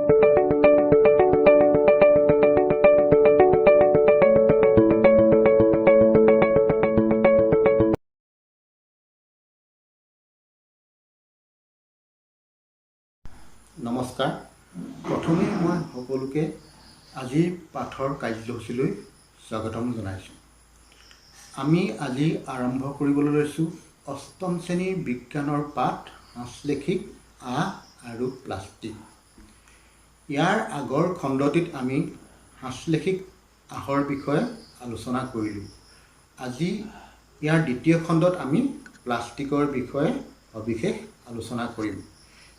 নমস্কাৰ। প্ৰথমে মই সকলোকে আজিৰ পাঠৰ কাৰ্যসূচীলৈ স্বাগতম জনাইছোঁ। আমি আজি আৰম্ভ কৰিবলৈ লৈছোঁ অষ্টম শ্ৰেণীৰ বিজ্ঞানৰ পাঠ হাঁচলেখিক আঁহ আৰু প্লাষ্টিক। ইয়াৰ আগৰ খণ্ডটিত আমি হাঁচলেখিক আঁহৰ বিষয়ে আলোচনা কৰিলোঁ। আজি ইয়াৰ দ্বিতীয় খণ্ডত আমি প্লাষ্টিকৰ বিষয়ে সবিশেষ আলোচনা কৰিম।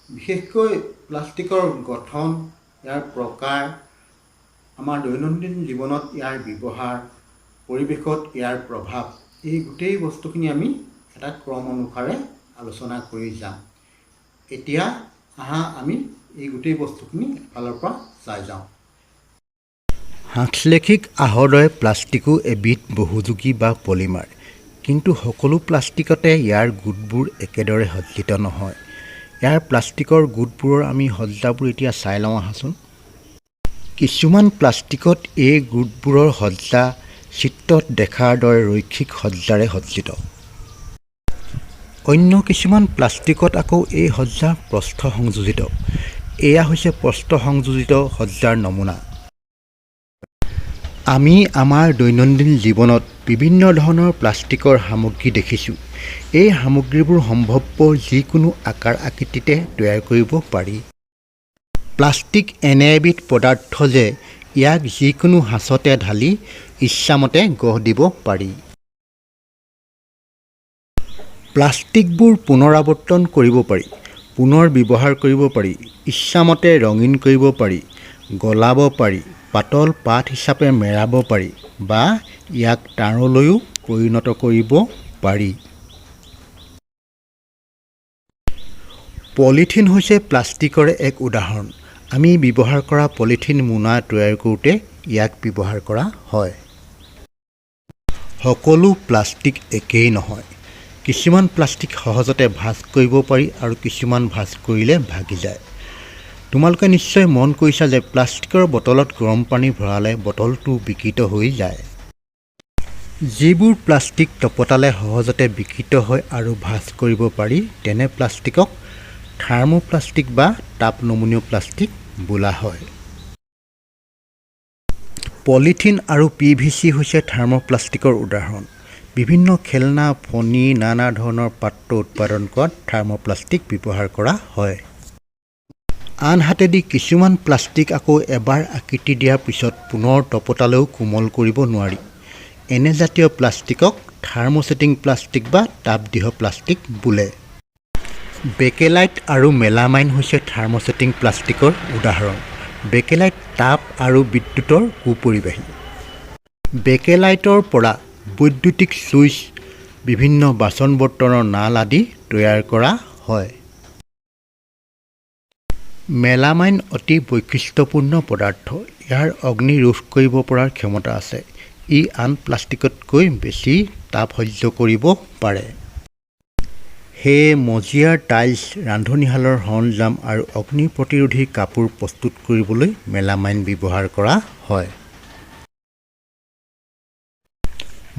বিশেষকৈ প্লাষ্টিকৰ গঠন, ইয়াৰ প্ৰকাৰ, আমাৰ দৈনন্দিন জীৱনত ইয়াৰ ব্যৱহাৰ, পৰিৱেশত ইয়াৰ প্ৰভাৱ, এই গোটেই বস্তুখিনি আমি এটা ক্ৰম অনুসাৰে আলোচনা কৰি যাম। এতিয়া আমি এই গোটেই বস্তুখিনি এফালৰ পৰা চাই যাওঁ। হাঁচলেখিক আঁহৰ দৰে প্লাষ্টিকো এবিধ বহুযোগী বা পলিমাৰ, কিন্তু সকলো প্লাষ্টিকতে ইয়াৰ গোটবোৰ একেদৰে সজ্জিত নহয়। ইয়াৰ প্লাষ্টিকৰ গোটবোৰৰ আমি সজ্জাবোৰ এতিয়া চাই লওঁ আহাচোন। কিছুমান প্লাষ্টিকত এই গোটবোৰৰ সজ্জা চিত্ৰত দেখাৰ দৰে ৰৈখিক সজ্জাৰে সজ্জিত। অন্য কিছুমান প্লাষ্টিকত আকৌ এই সজ্জা প্ৰস্থ সংযোজিত। এয়া হৈছে প্ৰস্থ সংযোজিত সজ্জাৰ নমুনা। আমি আমাৰ দৈনন্দিন জীৱনত বিভিন্ন ধৰণৰ প্লাষ্টিকৰ সামগ্ৰী দেখিছোঁ। এই সামগ্ৰীবোৰ সম্ভৱপৰ যিকোনো আকাৰ আকৃতিতে তৈয়াৰ কৰিব পাৰি। প্লাষ্টিক এনে এবিধ পদাৰ্থ যে ইয়াক যিকোনো সাঁচতে ঢালি ইচ্ছামতে গঢ় দিব পাৰি। প্লাষ্টিকবোৰ পুনৰাৱৰ্তন কৰিব পাৰি, পুনৰ ব্যৱহাৰ কৰিব পাৰি, ইচ্ছামতে ৰঙীন কৰিব পাৰি, গলাব পাৰি, পাতল পাত হিচাপে মেৰাব পাৰি বা ইয়াক তাঁৰলৈও পৰিণত কৰিব পাৰি। পলিথিন হৈছে প্লাষ্টিকৰে এক উদাহৰণ। আমি ব্যৱহাৰ কৰা পলিথিন মোনা তৈয়াৰ কৰোঁতে ইয়াক ব্যৱহাৰ কৰা হয়। সকলো প্লাষ্টিক একেই নহয়। কিছুমান প্লাষ্টিক সহজতে ভাঁজ কৰিব পাৰি আৰু কিছুমান ভাঁজ কৰিলে ভাগি যায়। তোমালোকে নিশ্চয় মন কৰিছা যে প্লাষ্টিকৰ বটলত গৰম পানী ভৰালে বটলটো বিকৃত হৈ যায়। যিবোৰ প্লাষ্টিক তপতালে সহজতে বিকৃত হয় আৰু ভাঁজ কৰিব পাৰি তেনে প্লাষ্টিকক থাৰ্মোপ্লাষ্টিক বা তাপ নমনীয় প্লাষ্টিক বোলা হয়। পলিথিন আৰু PVC হৈছে থাৰ্মোপ্লাষ্টিকৰ উদাহৰণ। বিভিন্ন খেলনা, ফণী, নানা ধৰণৰ পাত্ৰ উৎপাদন কৰাত থাৰ্মোপ্লাষ্টিক ব্যৱহাৰ কৰা হয়। আনহাতেদি কিছুমান প্লাষ্টিক আকৌ এবাৰ আকৃতি দিয়াৰ পিছত পুনৰ তপতালেও কোমল কৰিব নোৱাৰি। এনে জাতীয় প্লাষ্টিকক থাৰ্মোছেটিং প্লাষ্টিক বা তাপদিহ প্লাষ্টিক বোলে। বেকেলাইট আৰু মেলামাইন হৈছে থাৰ্মোছেটিং প্লাষ্টিকৰ উদাহৰণ। বেকেলাইট তাপ আৰু বিদ্যুতৰ কুপৰিবাহী। বেকেলাইটৰ পৰা বৈদ্যুতিক ছুইচ, বিভিন্ন বাচন বৰ্তনৰ নাল আদি তৈয়াৰ কৰা হয়। মেলামাইন অতি বৈশিষ্ট্যপূৰ্ণ পদাৰ্থ। ইয়াৰ অগ্নি ৰোধ কৰিব পৰাৰ ক্ষমতা আছে। ই আন প্লাষ্টিকতকৈ বেছি তাপ সহ্য কৰিব পাৰে। সেয়ে মজিয়াৰ টাইলছ, ৰান্ধনীশালৰ সৰঞ্জাম আৰু অগ্নি প্ৰতিৰোধী কাপোৰ প্ৰস্তুত কৰিবলৈ মেলামাইন ব্যৱহাৰ কৰা হয়।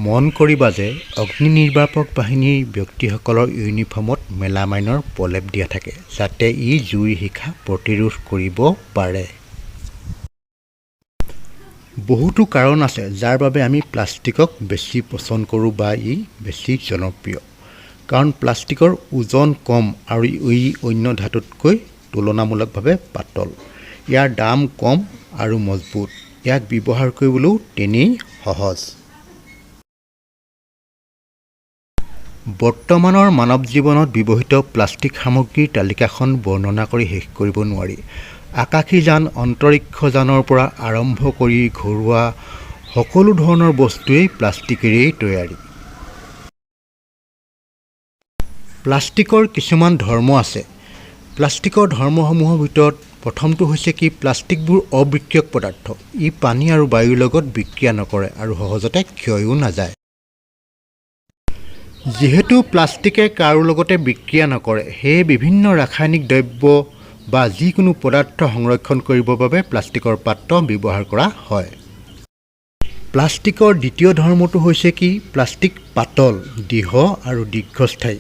মন কৰিবা যে অগ্নি নিৰ্বাপক বাহিনীৰ ব্যক্তিসকলৰ ইউনিফৰ্মত মেলামাইনৰ প্ৰলেপ দিয়া থাকে, যাতে ই জুইৰ শিখা প্ৰতিৰোধ কৰিব পাৰে। বহুতো কাৰণ আছে যাৰ বাবে আমি প্লাষ্টিকক বেছি পচন্দ কৰোঁ বা ই বেছি জনপ্ৰিয়। কাৰণ প্লাষ্টিকৰ ওজন কম আৰু ই অন্য ধাতুতকৈ তুলনামূলকভাৱে পাতল। ইয়াৰ দাম কম আৰু মজবুত। ইয়াক ব্যৱহাৰ কৰিবলৈও তেনেই সহজ। বৰ্তমানৰ মানৱ জীৱনত ব্যৱহৃত প্লাষ্টিক সামগ্ৰীৰ তালিকাখন বৰ্ণনা কৰি শেষ কৰিব নোৱাৰি। আকাশী যান, অন্তৰিক্ষ যানৰ পৰা আৰম্ভ কৰি ঘৰুৱা সকলো ধৰণৰ বস্তুৱেই প্লাষ্টিকেৰেই তৈয়াৰী। প্লাষ্টিকৰ কিছুমান ধৰ্ম আছে। প্লাষ্টিকৰ ধৰ্মসমূহৰ ভিতৰত প্ৰথমটো হৈছে কি প্লাষ্টিকবোৰ অবিক্ৰিয়ক পদাৰ্থ। ই পানী আৰু বায়ুৰ লগত বিক্ৰিয়া নকৰে আৰু সহজতে ক্ষয়ো নাযায়। যিহেতু প্লাষ্টিকে কাৰো লগতে বিক্ৰিয়া নকৰে, সেয়ে বিভিন্ন ৰাসায়নিক দ্ৰব্য বা যিকোনো পদাৰ্থ সংৰক্ষণ কৰিবৰ বাবে প্লাষ্টিকৰ পাত্ৰ ব্যৱহাৰ কৰা হয়। প্লাষ্টিকৰ দ্বিতীয় ধৰ্মটো হৈছে কি প্লাষ্টিক পাতল, দৃঢ় আৰু দীৰ্ঘস্থায়ী।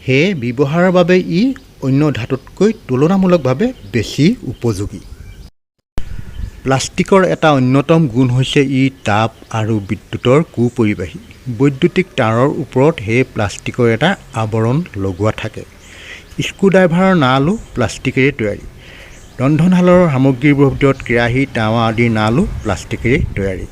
সেয়ে ব্যৱহাৰৰ বাবে ই অন্য ধাতুতকৈ তুলনামূলকভাৱে বেছি উপযোগী। প্লাষ্টিকৰ এটা অন্যতম গুণ হৈছে ই তাপ আৰু বিদ্যুতৰ কুপৰিবাহী। বৈদ্যুতিক তাঁৰৰ ওপৰত সেই প্লাষ্টিকৰ এটা আৱৰণ লগোৱা থাকে। স্ক্ৰুড্ৰাইভাৰৰ নালো প্লাষ্টিকেৰে তৈয়াৰী। ৰন্ধনশালৰ সামগ্ৰীবোৰৰ ভিতৰত কেৰাহী, টাৱা আদিৰ নালো প্লাষ্টিকেৰে তৈয়াৰী।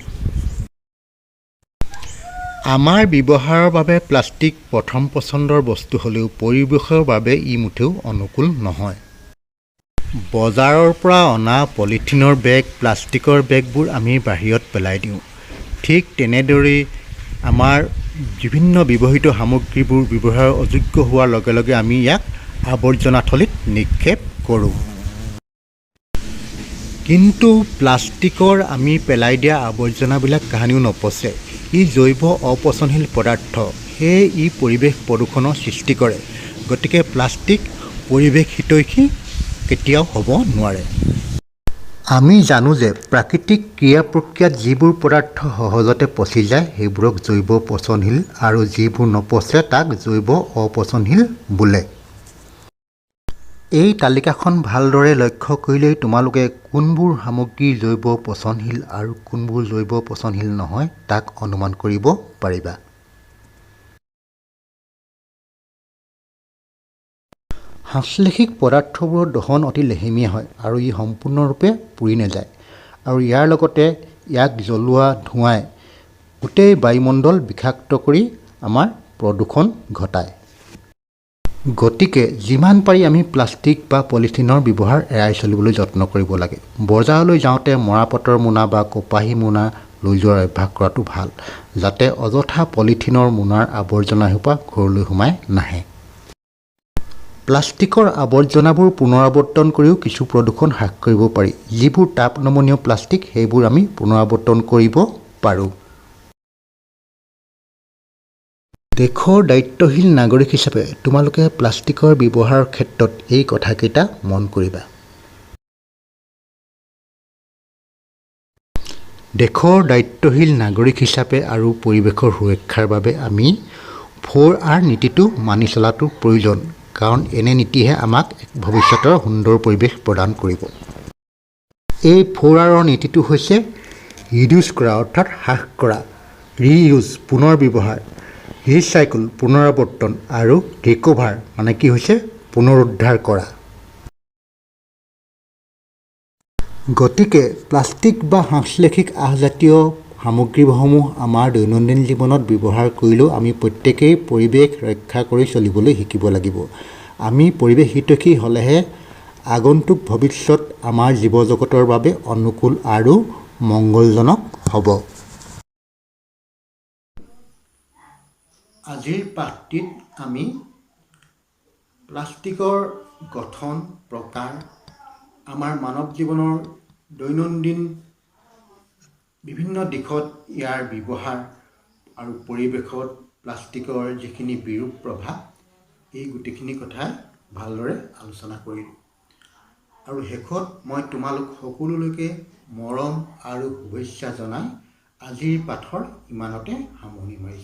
আমাৰ ব্যৱহাৰৰ বাবে প্লাষ্টিক প্ৰথম পচন্দৰ বস্তু হ'লেও পৰিৱেশৰ বাবে ই মুঠেও অনুকূল নহয়। বজাৰৰ পৰা অনা পলিথিনৰ বেগ, প্লাষ্টিকৰ বেগবোৰ আমি বাহিৰত পেলাই দিওঁ। ঠিক তেনেদৰেই আমাৰ বিভিন্ন ব্যৱহৃত সামগ্ৰীবোৰ ব্যৱহাৰৰ অযোগ্য হোৱাৰ লগে লগে আমি ইয়াক আৱৰ্জনাথলীত নিক্ষেপ কৰোঁ। কিন্তু প্লাষ্টিকৰ আমি পেলাই দিয়া আৱৰ্জনাবিলাক কাহানিও নপচে। ই জৈৱ অপচনশীল পদাৰ্থ, সেয়ে ই পৰিৱেশ প্ৰদূষণৰ সৃষ্টি কৰে। গতিকে প্লাষ্টিক পৰিৱেশ হিতৈষী কেতিয়াও হ'ব নোৱাৰে। আমি জানো যে প্ৰাকৃতিক ক্ৰিয়া প্ৰক্ৰিয়াত যিবোৰ পদাৰ্থ সহজতে পচি যায় সেইবোৰক জৈৱ পচনশীল আৰু যিবোৰ নপচে তাক জৈৱ অপচনশীল বোলে। এই তালিকাখন ভালদৰে লক্ষ্য কৰিলেই তোমালোকে কোনবোৰ সামগ্ৰী জৈৱ পচনশীল আৰু কোনবোৰ জৈৱ পচনশীল নহয় তাক অনুমান কৰিব পাৰিবা। সংশ্লেষিক পদাৰ্থবোৰৰ দহন অতি লেহেমীয়া হয় আৰু ই সম্পূৰ্ণৰূপে পুৰি নাযায় আৰু ইয়াৰ লগতে ইয়াক জ্বলোৱা ধোঁৱাই গোটেই বায়ুমণ্ডল বিষাক্ত কৰি আমাৰ প্ৰদূষণ ঘটায়। গতিকে যিমান পাৰি আমি প্লাষ্টিক বা পলিথিনৰ ব্যৱহাৰ এৰাই চলিবলৈ যত্ন কৰিব লাগে। বজাৰলৈ যাওঁতে মৰাপাটৰ মোনা বা কপাহী মোনা লৈ যোৱাৰ অভ্যাস কৰাটো ভাল, যাতে অযথা পলিথিনৰ মোনাৰ আৱৰ্জনা সোপা ঘৰলৈ সোমাই নাহে। প্লাষ্টিকৰ আৱৰ্জনাবোৰ পুনৰাৱৰ্তন কৰিও কিছু প্ৰদূষণ হ্ৰাস কৰিব পাৰি। যিবোৰ তাপ নমনীয় প্লাষ্টিক সেইবোৰ আমি পুনৰাৱৰ্তন কৰিব পাৰোঁ। দেশৰ দায়িত্বশীল নাগৰিক হিচাপে তোমালোকে প্লাষ্টিকৰ ব্যৱহাৰৰ ক্ষেত্ৰত এই কথাকেইটা মন কৰিবা। দেশৰ দায়িত্বশীল নাগৰিক হিচাপে আৰু পৰিৱেশৰ সুৰক্ষাৰ বাবে আমি 4R নীতিটো মানি চলাটো প্ৰয়োজন, কাৰণ এনে নীতিহে আমাক ভৱিষ্যতৰ সুন্দৰ পৰিৱেশ প্ৰদান কৰিব। এই 4Rৰ নীতিটো হৈছে ৰিডিউচ কৰা অৰ্থাৎ হ্ৰাস কৰা, ৰিইউজ পুনৰ ব্যৱহাৰ, ৰিচাইকল পুনৰাৱৰ্তন আৰু ৰিকভাৰ মানে কি হৈছে পুনৰুদ্ধাৰ কৰা। গতিকে প্লাষ্টিক বা সংশ্লেষিক আহজাতীয় সামগ্ৰীসমূহ আমাৰ দৈনন্দিন জীৱনত ব্যৱহাৰ কৰিলেও আমি প্ৰত্যেকেই পৰিৱেশ ৰক্ষা কৰি চলিবলৈ শিকিব লাগিব। আমি পৰিৱেশ হিতৈষী হ'লেহে আগন্তুক ভৱিষ্যত আমাৰ জীৱ জগতৰ বাবে অনুকূল আৰু মংগলজনক হ'ব। আজিৰ পাঠটিত আমি প্লাষ্টিকৰ গঠন, প্ৰকাৰ, আমাৰ মানৱ জীৱনৰ দৈনন্দিন বিভিন্ন দিশত ইয়াৰ ব্যৱহাৰ আৰু পৰিৱেশত প্লাষ্টিকৰ যিখিনি বিৰূপ প্ৰভাৱ, এই গোটেইখিনি কথা ভালদৰে আলোচনা কৰিলোঁ। আৰু শেষত মই তোমালোক সকলোলৈকে মৰম আৰু শুভেচ্ছা জনাই আজিৰ পাঠৰ ইমানতে সামৰণি মাৰিছোঁ।